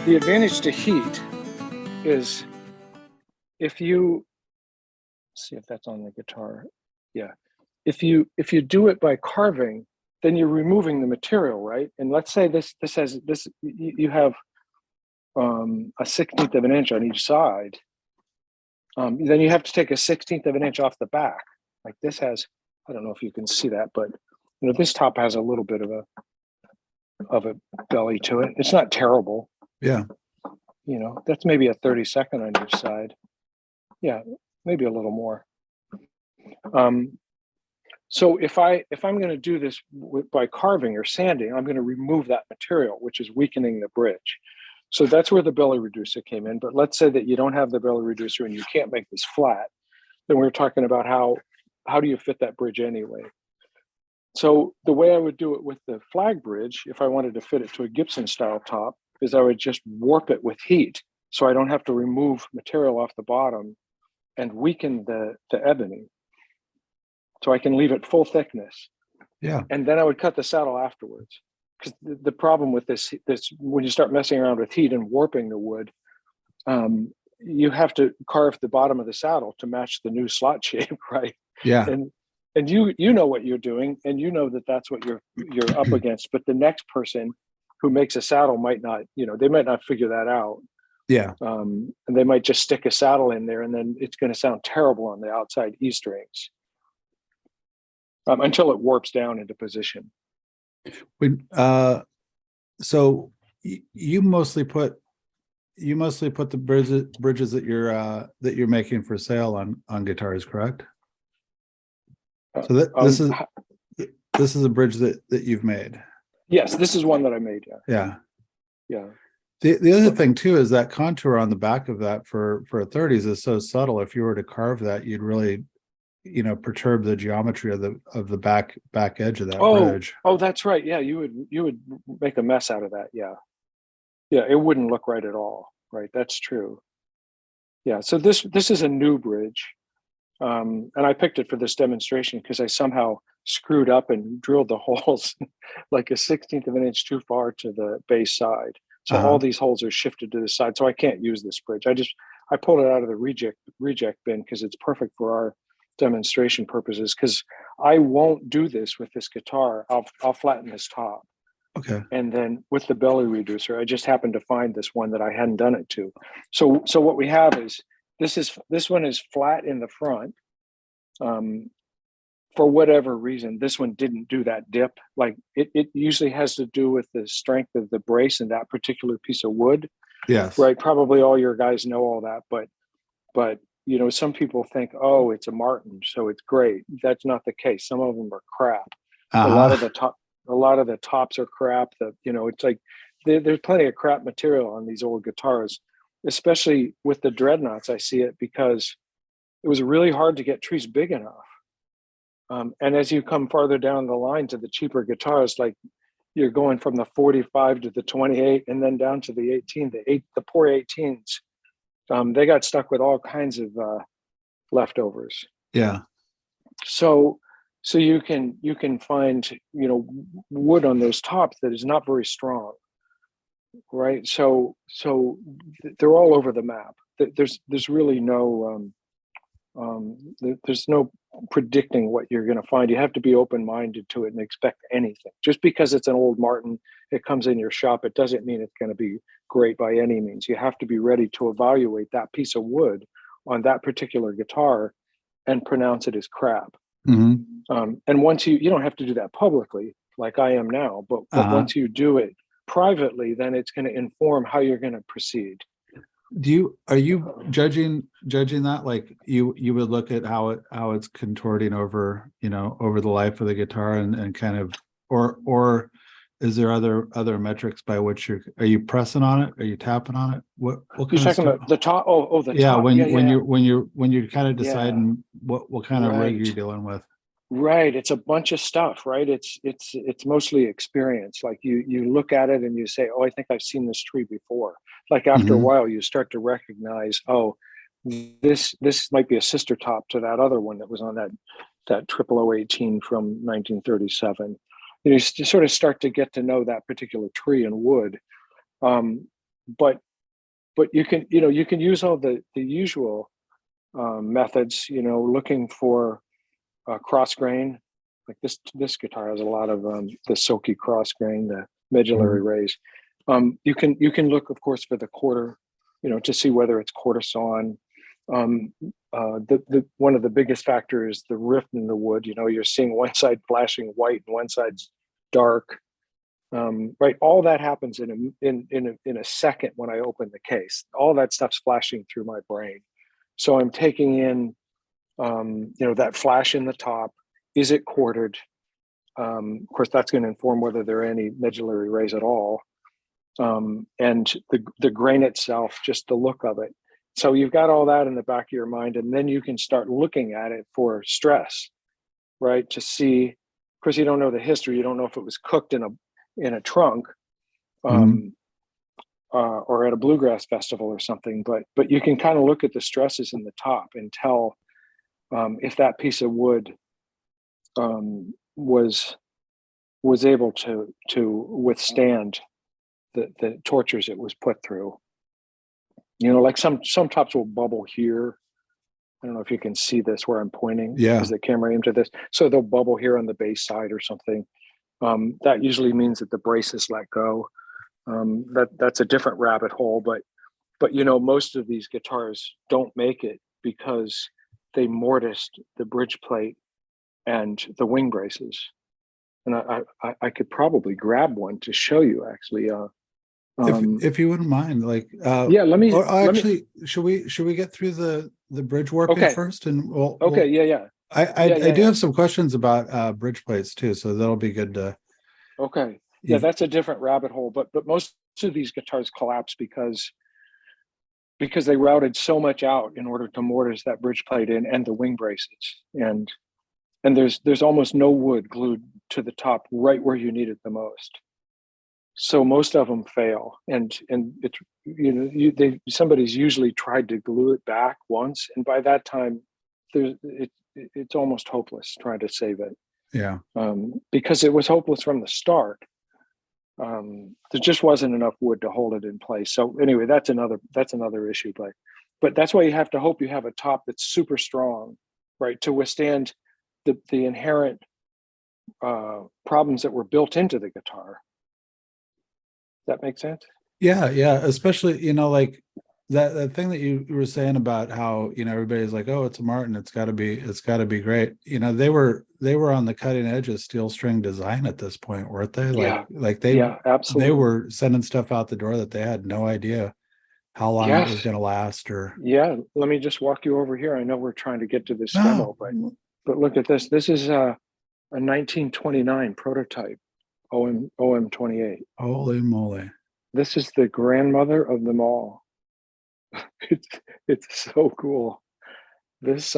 The advantage to heat is if you see if that's on the guitar. Yeah. If you do it by carving, then you're removing the material, right? And let's say this has this you have a 16th of an inch on each side. Then you have to take a 16th of an inch off the back. Like this has, I don't know if you can see that, but this top has a little bit of a belly to it. It's not terrible. Yeah. That's maybe a 32nd on each side. Yeah, maybe a little more. So if I'm going to do this by carving or sanding, I'm going to remove that material, which is weakening the bridge. So that's where the belly reducer came in. But let's say that you don't have the belly reducer and you can't make this flat. Then we're talking about how do you fit that bridge anyway? So the way I would do it with the flag bridge, if I wanted to fit it to a Gibson style top, is I would just warp it with heat. So I don't have to remove material off the bottom and weaken the ebony. So I can leave it full thickness. Yeah. And then I would cut the saddle afterwards. Because the problem with this, when you start messing around with heat and warping the wood, you have to carve the bottom of the saddle to match the new slot shape, right? Yeah. And you know what you're doing, and you know that that's what you're up against. But the next person who makes a saddle might not, they might not figure that out. Yeah. And they might just stick a saddle in there, and then it's going to sound terrible on the outside E strings until it warps down into position. So you mostly put the bridges that you're making for sale on guitars, correct? So this is a bridge that you've made. Yes, this is one that I made. Yeah. Yeah. The other thing too is that contour on the back of that for a 30s is so subtle. If you were to carve that, you'd really, perturb the geometry of the back edge of that bridge. Oh, that's right. Yeah, you would make a mess out of that. Yeah. Yeah, it wouldn't look right at all. Right. That's true. Yeah. So this is a new bridge. And I picked it for this demonstration because I somehow screwed up and drilled the holes like a 16th of an inch too far to the bass side. So all these holes are shifted to the side. So I can't use this bridge. I pulled it out of the reject bin because it's perfect for our demonstration purposes. Because I won't do this with this guitar. I'll flatten this top. Okay. And then with the belly reducer, I just happened to find this one that I hadn't done it to. So what we have is this one is flat in the front. For whatever reason, this one didn't do that dip. Like it usually has to do with the strength of the brace in that particular piece of wood. Yes. Right. Probably all your guys know all that, but some people think, oh, it's a Martin, so it's great. That's not the case. Some of them are crap. A lot of the tops are crap. It's like there's plenty of crap material on these old guitars, especially with the dreadnoughts. I see it because it was really hard to get trees big enough. And as you come farther down the line to the cheaper guitars, like you're going from the 45 to the 28 and then down to the 18, the poor 18s, they got stuck with all kinds of leftovers. Yeah. So you can find, wood on those tops that is not very strong. Right. So they're all over the map. There's really no, there's no predicting what you're going to find. You have to be open-minded to it and expect anything. Just because it's an old Martin, it comes in your shop, it doesn't mean it's going to be great by any means. You have to be ready to evaluate that piece of wood on that particular guitar and pronounce it as crap. Mm-hmm. And once you don't have to do that publicly like I am now, but once you do it privately, then it's going to inform how you're going to proceed. Are you judging that? Like you would look at how it's contorting over the life of the guitar and kind of, or is there other metrics by which are you pressing on it? Are you tapping on it? What you're talking about the top? The yeah, top. When you're kind of deciding what kind of rig you're dealing with. Right. It's a bunch of stuff, right? It's mostly experience. Like you look at it and you say, oh, I think I've seen this tree before. Like after a while, you start to recognize, oh, this might be a sister top to that other one that was on that 0018 from 1937. You sort of start to get to know that particular tree and wood. but you can, you can use all the usual methods, looking for cross grain. Like this guitar has a lot of the silky cross grain, the medullary rays. You can look, of course, for the quarter, to see whether it's quarter sawn. The one of the biggest factors is the rift in the wood. You're seeing one side flashing white and one side's dark. Right, all that happens in a second when I open the case. All that stuff's flashing through my brain, so I'm taking in, that flash in the top. Is it quartered? Of course, that's going to inform whether there are any medullary rays at all, and the grain itself, just the look of it. So you've got all that in the back of your mind, and then you can start looking at it for stress, right? To see, of course, you don't know the history. You don't know if it was cooked in a trunk, or at a bluegrass festival or something. But you can kind of look at the stresses in the top and tell if that piece of wood was able to withstand the tortures it was put through. Like some tops will bubble here. I don't know if you can see this where I'm pointing. Yeah. Is the camera aimed at this? So they'll bubble here on the base side or something. That usually means that the braces let go. That's a different rabbit hole, but most of these guitars don't make it because they mortised the bridge plate and the wing braces. And I could probably grab one to show you, actually. If you wouldn't mind, like, yeah, should we get through the bridge warping okay. first? And Yeah. I do have some questions about bridge plates too, so that'll be good to. Okay. Yeah, that's a different rabbit hole, but most of these guitars collapse because they routed so much out in order to mortise that bridge plate in and the wing braces, and there's almost no wood glued to the top right where you need it the most. So most of them fail, and it's somebody's usually tried to glue it back once, and by that time it's almost hopeless trying to save it. Yeah. Because it was hopeless from the start. There just wasn't enough wood to hold it in place. So anyway, that's another issue. But that's why you have to hope you have a top that's super strong, right, to withstand the inherent problems that were built into the guitar. That makes sense? Yeah, especially like that thing that you were saying about how everybody's like, oh, it's a Martin, it's got to be great. They were on the cutting edge of steel string design at this point, weren't they? Absolutely. They were sending stuff out the door that they had no idea how long it was going to last. Or let me just walk you over here. I know we're trying to get to this demo, but look at this. This is a 1929 prototype OM28. Holy moly! This is the grandmother of them all. It's so cool. This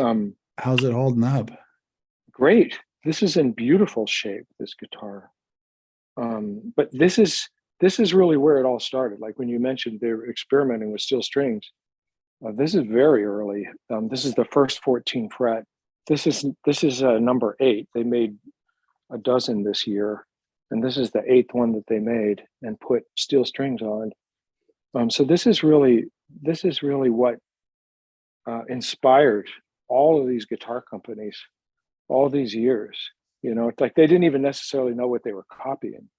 how's it holding up? Great. This is in beautiful shape, this guitar. But this is really where it all started. Like when you mentioned they're experimenting with steel strings, this is very early. This is the first 14 fret. This is number 8. They made a dozen this year, and this is the 8th one that they made and put steel strings on. So this is really what inspired all of these guitar companies all these years. It's like they didn't even necessarily know what they were copying,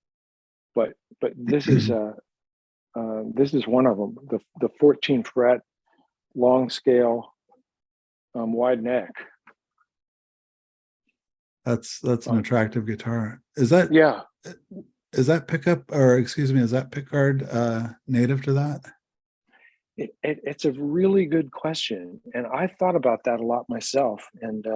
but this is one of them. The 14 fret, long scale, wide neck. That's an attractive guitar. Is that pickup, or excuse me, is that pickguard native to that? It's a really good question, and I thought about that a lot myself. And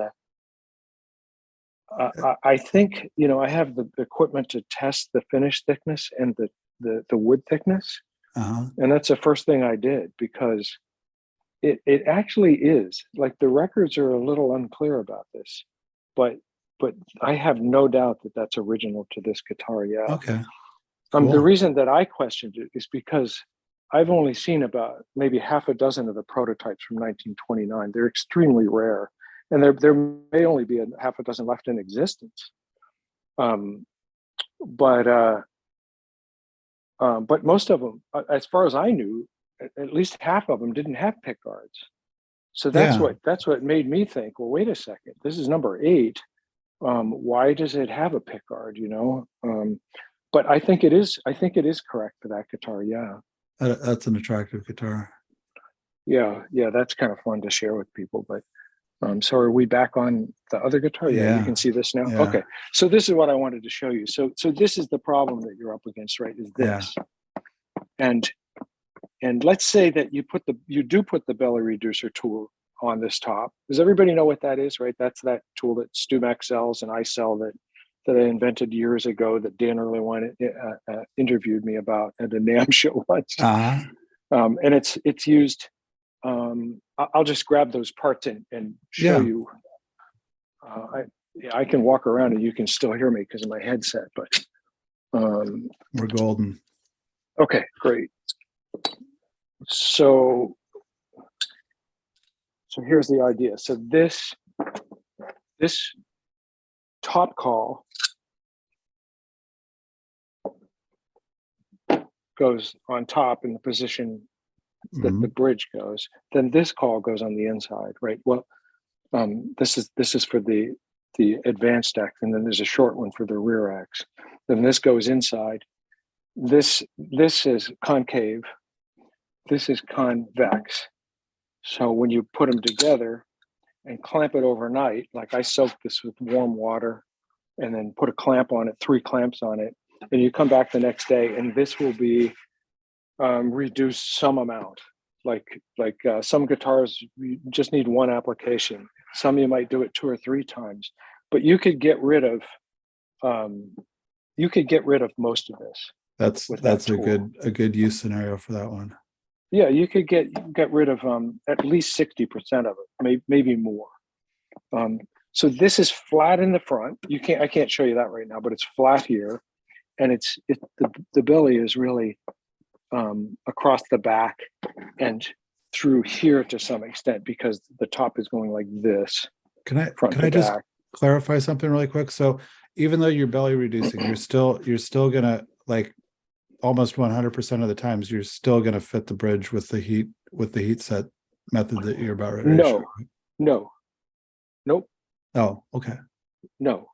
I think I have the equipment to test the finish thickness and the wood thickness, and that's the first thing I did, because it actually is. Like, the records are a little unclear about this, but I have no doubt that that's original to this guitar. Yeah. Okay. Cool. The reason that I questioned it is because I've only seen about maybe half a dozen of the prototypes from 1929. They're extremely rare, and there may only be a half a dozen left in existence. But But most of them, as far as I knew, at least half of them didn't have pick guards. So that's Yeah. what made me think, well, wait a second, this is number 8. Why does it have a pick guard, but I think it is correct for that guitar. Yeah. That's an attractive guitar. Yeah, that's kind of fun to share with people. But so are we back on the other guitar? Yeah, you Yeah. can see this now. Yeah. Okay. So this is what I wanted to show you. So this is the problem that you're up against, right? Is this. And let's say that you do put the belly reducer tool on this top. Does everybody know what that is, right? That's that tool that Stu Mack sells and I sell, that I invented years ago, that Dan Earlywine interviewed me about at a NAMM show once. Uh-huh. And it's used. I'll just grab those parts and show you. I can walk around and you can still hear me because of my headset, but We're golden. okay, great. So here's the idea. So this top call goes on top in the position that the bridge goes. Then this call goes on the inside, right? Well, this is for the advanced X, and then there's a short one for the rear X. Then this goes inside. This is concave. This is convex. So when you put them together and clamp it overnight, like I soaked this with warm water and then put a clamp on it, 3 clamps on it, and you come back the next day and this will be reduced some amount. Like some guitars, you just need 1 application. Some you might do it 2 or 3 times, but you could get rid of most of this. That's a good use scenario for that one. Yeah, you could get rid of at least 60% of it, maybe more. So this is flat in the front. I can't show you that right now, but it's flat here, and the belly is really across the back and through here to some extent because the top is going like this. Can I just clarify something really quick? So even though you're belly reducing, you're still gonna, like, almost 100% of the times you're still gonna fit the bridge with the heat set method that you're about ready to show. No. Nope. Oh, okay. No.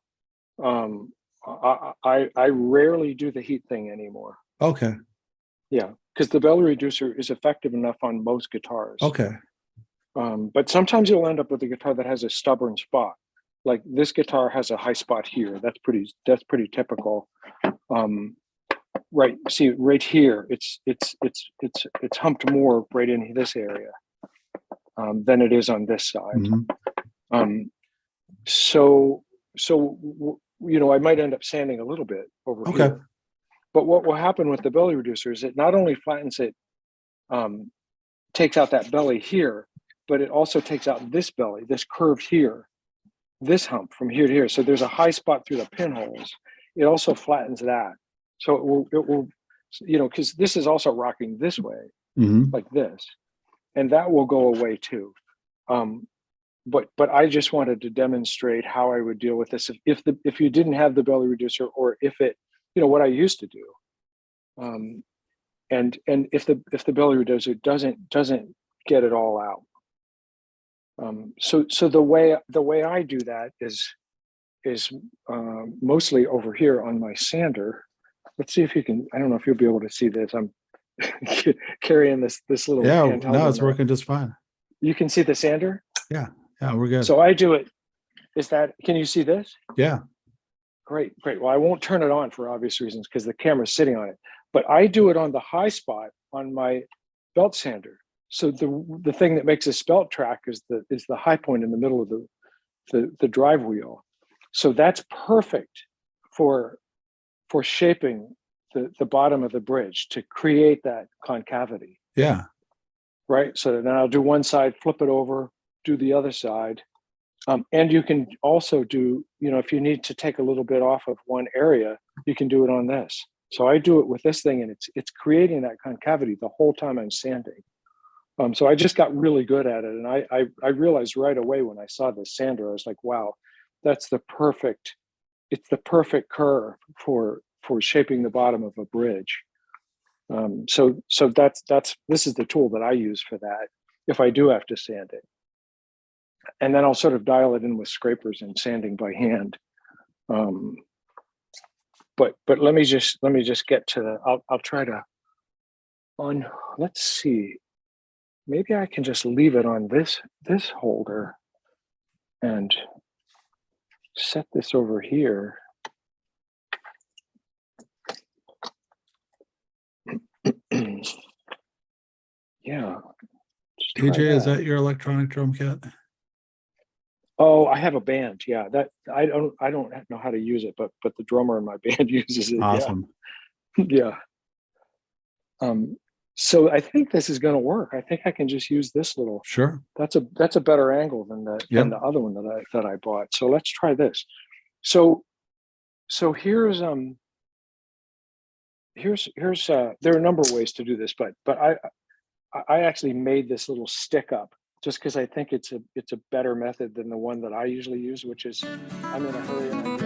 I rarely do the heat thing anymore. Okay. Yeah, because the belly reducer is effective enough on most guitars. Okay. But sometimes you'll end up with a guitar that has a stubborn spot. Like this guitar has a high spot here. That's pretty typical. Right. See, right here, it's humped more right in this area than it is on this side. So I might end up sanding a little bit over here. But what will happen with the belly reducer is it not only flattens it, takes out that belly here, but it also takes out this belly, this curve here, this hump from here to here. So there's a high spot through the pinholes. It also flattens that. So it will, because this is also rocking this way, like this, and that will go away too. But I just wanted to demonstrate how I would deal with this if you didn't have the belly reducer, or if it, what I used to do. And if the belly reducer doesn't get it all out. So the way I do that is mostly over here on my sander. Let's see if you can. I don't know if you'll be able to see this. I'm carrying this little. Yeah, no, it's working just fine. You can see the sander. Yeah, we're good. So I do it. Can you see this? Yeah. Great. Well, I won't turn it on for obvious reasons because the camera's sitting on it. But I do it on the high spot on my belt sander. So the thing that makes this belt track is the high point in the middle of the drive wheel. So that's perfect for shaping the bottom of the bridge to create that concavity. Yeah. Right. So then I'll do one side, flip it over, do the other side. And you can also do, if you need to take a little bit off of one area, you can do it on this. So I do it with this thing, and it's creating that concavity the whole time I'm sanding. So I just got really good at it, and I realized right away when I saw the sander, I was like, wow, it's the perfect curve for shaping the bottom of a bridge. So this is the tool that I use for that if I do have to sand it. And then I'll sort of dial it in with scrapers and sanding by hand. But let me just get to the, I'll try to let's see, maybe I can just leave it on this holder and set this over here. Yeah. AJ, is that your electronic drum kit? Oh, I have a band. Yeah, that I don't know how to use it, but the drummer in my band uses it. Awesome. Yeah. So I think this is going to work. I think I can just use this little. Sure. That's a better angle than the other one that I bought. So let's try this. So here's there are a number of ways to do this, but I actually made this little stick up just because I think it's a better method than the one that I usually use, which is I'm in a hurry and I'm